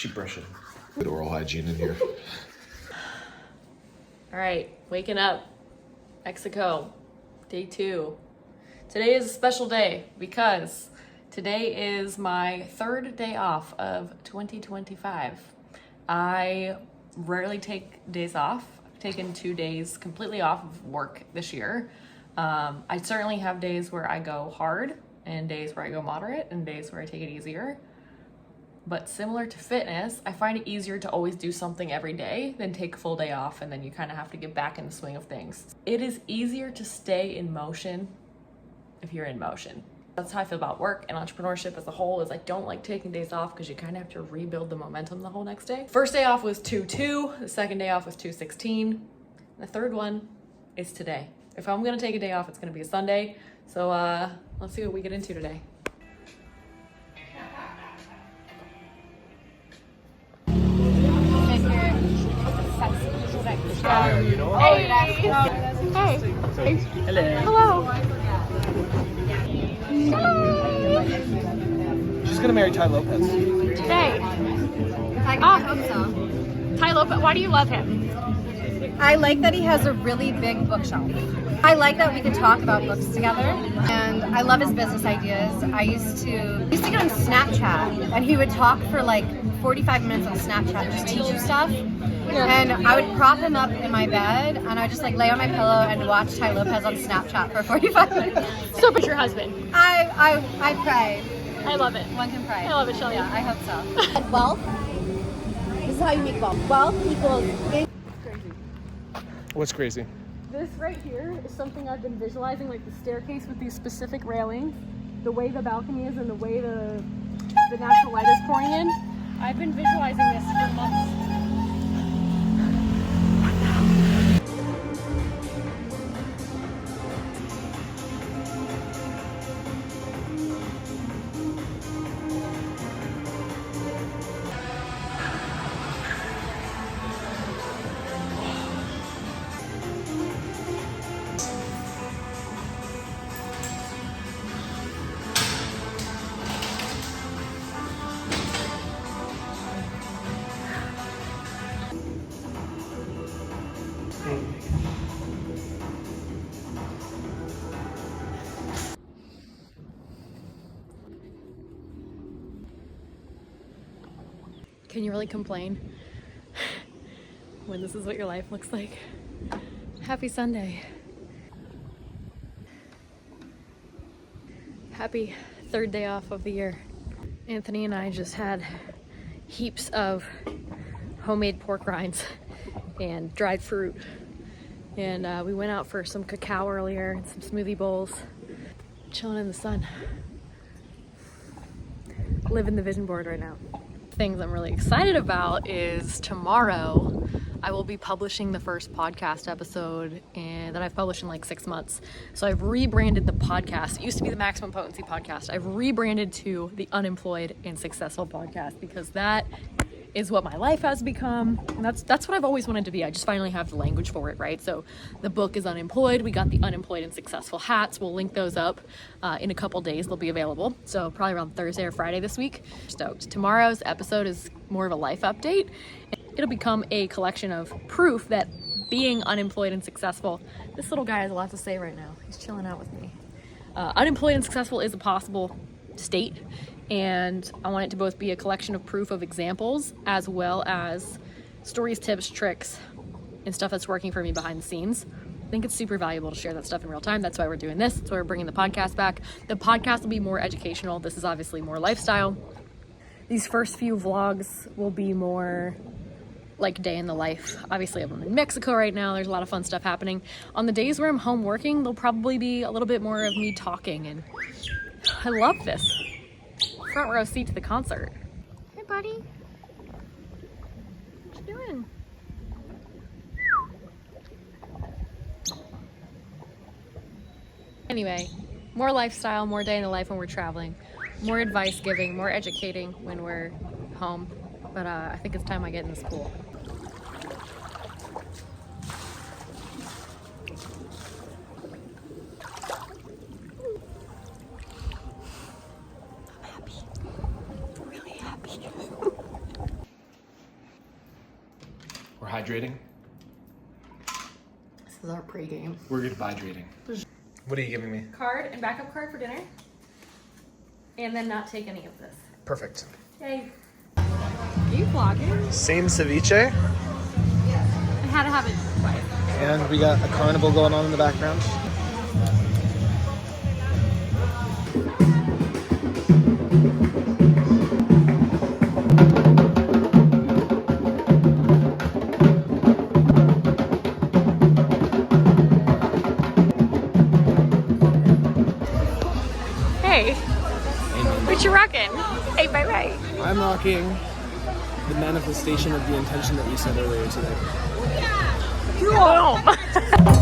Should brush it. Good oral hygiene in here. All right, waking up, Mexico, day 2. Today is a special day because today is my 3rd day off of 2025. I rarely take days off. I've taken 2 days completely off of work this year. I certainly have days where I go hard and days where I go moderate and days where I take it easier. But similar to fitness, I find it easier to always do something every day than take a full day off and then you kind of have to get back in the swing of things. It is easier to stay in motion if you're in motion. That's how I feel about work and entrepreneurship as a whole. Is I don't like taking days off because you kind of have to rebuild the momentum the whole next day. First day off was 2/2, the second day off was 2/16, the third one is today. If I'm gonna take a day off, it's gonna be a Sunday. So let's see what we get into today. Hey. Hey. Hello. She's gonna marry Ty Lopez. Today. I hope so. Ty Lopez, why do you love him? I like that he has a really big bookshelf. I like that we can talk about books together, and I love his business ideas. I used to get on Snapchat, and he would talk for like 45 minutes on Snapchat, just teach you stuff. And I would prop him up in my bed, and I would just like lay on my pillow and watch Ty Lopez on Snapchat for 45 minutes. So, but your husband? I pray. I love it. One can pray. I love it, Shelly. Yeah, I hope so. Wealth. This is how you make wealth. Wealth equals. What's crazy? This right here is something I've been visualizing, like the staircase with these specific railings, the way the balcony is and the way the natural light is pouring in. I've been visualizing this for months. Can you really complain when this is what your life looks like? Happy Sunday. Happy 3rd day off of the year. Anthony and I just had heaps of homemade pork rinds and dried fruit. And we went out for some cacao earlier and some smoothie bowls. Chilling in the sun. Living the vision board right now. Things I'm really excited about is tomorrow I will be publishing the first podcast episode that I've published in like 6 months. So I've rebranded the podcast. It used to be the Maximum Potency podcast. I've rebranded to the Unemployed and Successful podcast because that is what my life has become. And that's what I've always wanted to be. I just finally have the language for it, right? So the book is Unemployed. We got the Unemployed and Successful hats. We'll link those up in a couple days. They'll be available. So probably around Thursday or Friday this week. Stoked. Tomorrow's episode is more of a life update. It'll become a collection of proof that being unemployed and successful, this little guy has a lot to say right now. He's chilling out with me. Unemployed and successful is a possible state. And I want it to both be a collection of proof of examples as well as stories, tips, tricks, and stuff that's working for me behind the scenes. I think it's super valuable to share that stuff in real time. That's why we're doing this. That's why we're bringing the podcast back. The podcast will be more educational. This is obviously more lifestyle. These first few vlogs will be more like day in the life. Obviously, I'm in Mexico right now. There's a lot of fun stuff happening. On the days where I'm home working, there'll probably be a little bit more of me talking, and I love this. Front row seat to the concert. Hey, buddy. What you doing? Anyway, more lifestyle, more day in the life when we're traveling, more advice giving, more educating when we're home. But I think it's time I get in this pool. hydrating? This is our pregame. We're goodbye hydrating. What are you giving me? Card and backup card for dinner. And then not take any of this. Perfect. Yay. Are you vlogging? Same ceviche, I had to have it twice. and we got a carnival going on in the background. Hey, what you rocking? Hey, bye-bye. I'm rocking the manifestation of the intention that we said earlier today. You're home.